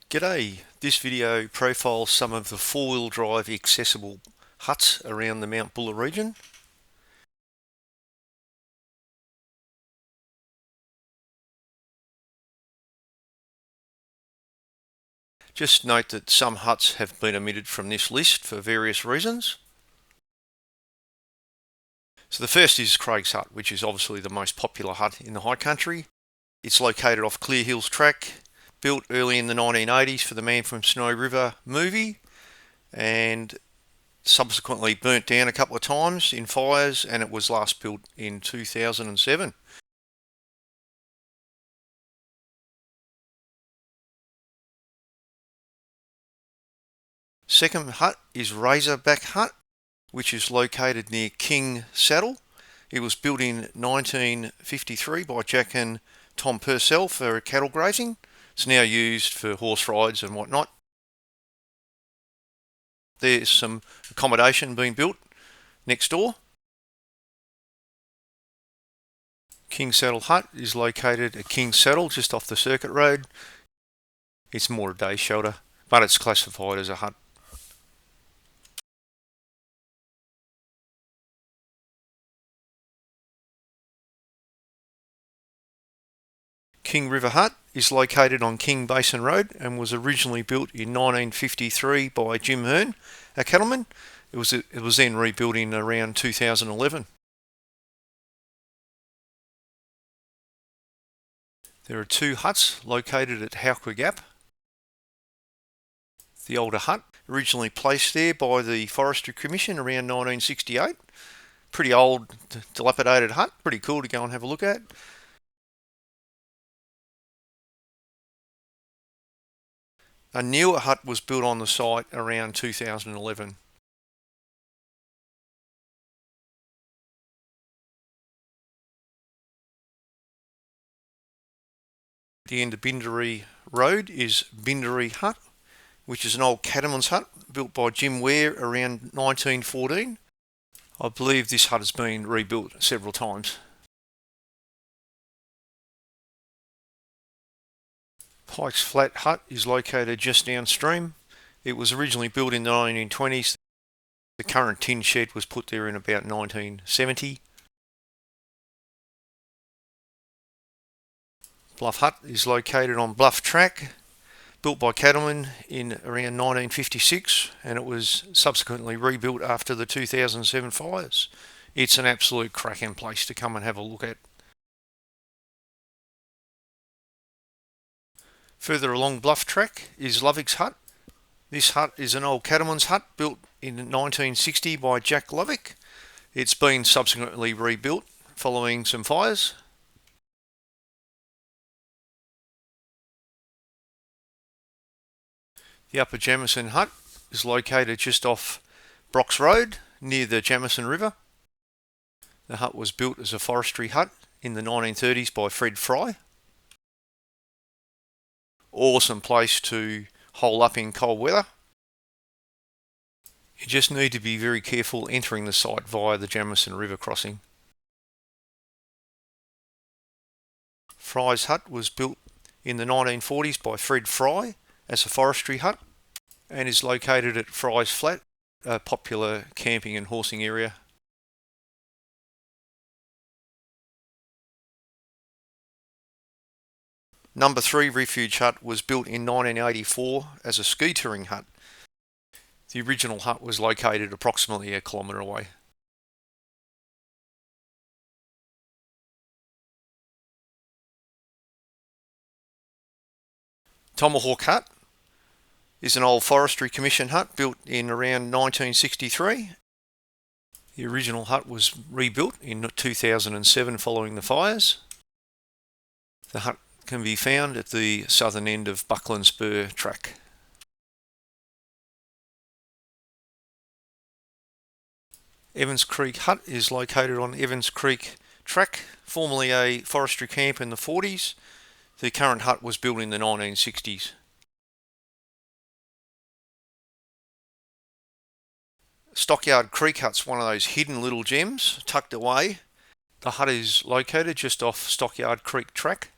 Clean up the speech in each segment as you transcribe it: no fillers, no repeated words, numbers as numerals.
G'day, this video profiles some of the four-wheel drive accessible huts around the Mount Buller region. Just note that some huts have been omitted from this list for various reasons. So the first is Craig's Hut, which is obviously the most popular hut in the high country. It's located off Clear Hills Track, built early in the 1980s for the Man from Snow River movie, and subsequently burnt down a couple of times in fires, and it was last built in 2007. Second hut is Razorback Hut, which is located near King Saddle. It was built in 1953 by Jack and Tom Purcell for cattle grazing. It's now used for horse rides and whatnot. There's some accommodation being built next door. King Saddle Hut is located at King Saddle, just off the circuit road. It's more a day shelter, but it's classified as a hut. King River Hut is located on King Basin Road and was originally built in 1953 by Jim Hearn, a cattleman. It was then rebuilt in around 2011. There are two huts located at Howqua Gap. The older hut, originally placed there by the Forestry Commission around 1968. Pretty old, dilapidated hut, pretty cool to go and have a look at. A newer hut was built on the site around 2011. At the end of Bindery Road is Bindery Hut, which is an old cattleman's hut built by Jim Ware around 1914. I believe this hut has been rebuilt several times. Pike's Flat Hut is located just downstream. It was originally built in the 1920s. The current tin shed was put there in about 1970. Bluff Hut is located on Bluff Track, built by cattlemen in around 1956, and it was subsequently rebuilt after the 2007 fires. It's an absolute cracking place to come and have a look at. Further along Bluff Track is Lovick's Hut. This hut is an old cattleman's hut built in 1960 by Jack Lovick. It's been subsequently rebuilt following some fires. The Upper Jamison Hut is located just off Brox Road near the Jamison River. The hut was built as a forestry hut in the 1930s by Fred Fry. Awesome place to hole up in cold weather. You just need to be very careful entering the site via the Jamison River crossing. Fry's hut was built in the 1940s by Fred Fry as a forestry hut and is located at Fry's Flat, a popular camping and horsing area. Number 3 Refuge Hut was built in 1984 as a ski touring hut. The original hut was located approximately a kilometre away. Tomahawk Hut is an old Forestry Commission hut built in around 1963. The original hut was rebuilt in 2007 following the fires. The hut can be found at the southern end of Buckland Spur track. Evans Creek Hut is located on Evans Creek track, formerly a forestry camp in the 40s. The current hut was built in the 1960s. Stockyard Creek Hut's one of those hidden little gems tucked away. The hut is located just off Stockyard Creek track.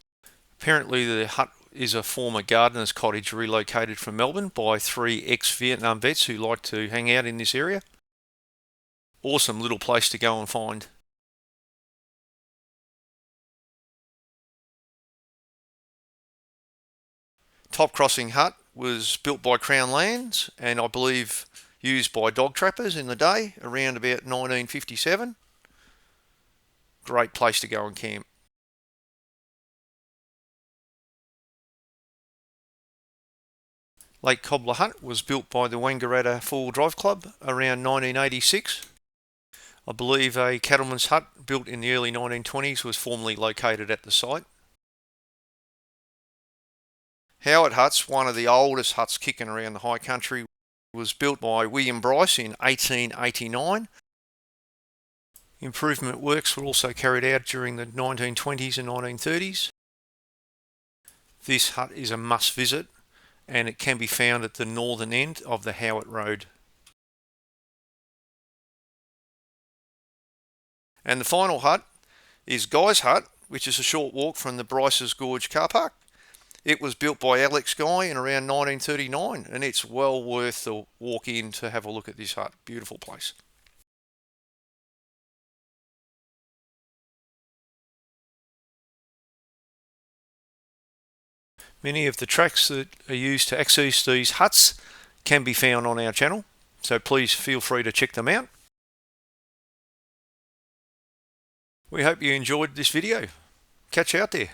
Apparently the hut is a former gardener's cottage relocated from Melbourne by 3 ex-Vietnam vets who like to hang out in this area. Awesome little place to go and find. Top Crossing Hut was built by Crown Lands and I believe used by dog trappers in the day around about 1957. Great place to go and camp. Lake Cobbler Hut was built by the Wangaratta 4-Wheel Drive Club around 1986. I believe a cattleman's hut built in the early 1920s was formerly located at the site. Howqua Huts, one of the oldest huts kicking around the high country, was built by William Bryce in 1889. Improvement works were also carried out during the 1920s and 1930s. This hut is a must visit and it can be found at the northern end of the Howqua Road. And the final hut is Guy's Hut, which is a short walk from the Bryce's Gorge car park. It was built by Alex Guy in around 1939 and it's well worth the walk in to have a look at this hut. Beautiful place. Many of the tracks that are used to access these huts can be found on our channel, so please feel free to check them out. We hope you enjoyed this video. Catch you out there.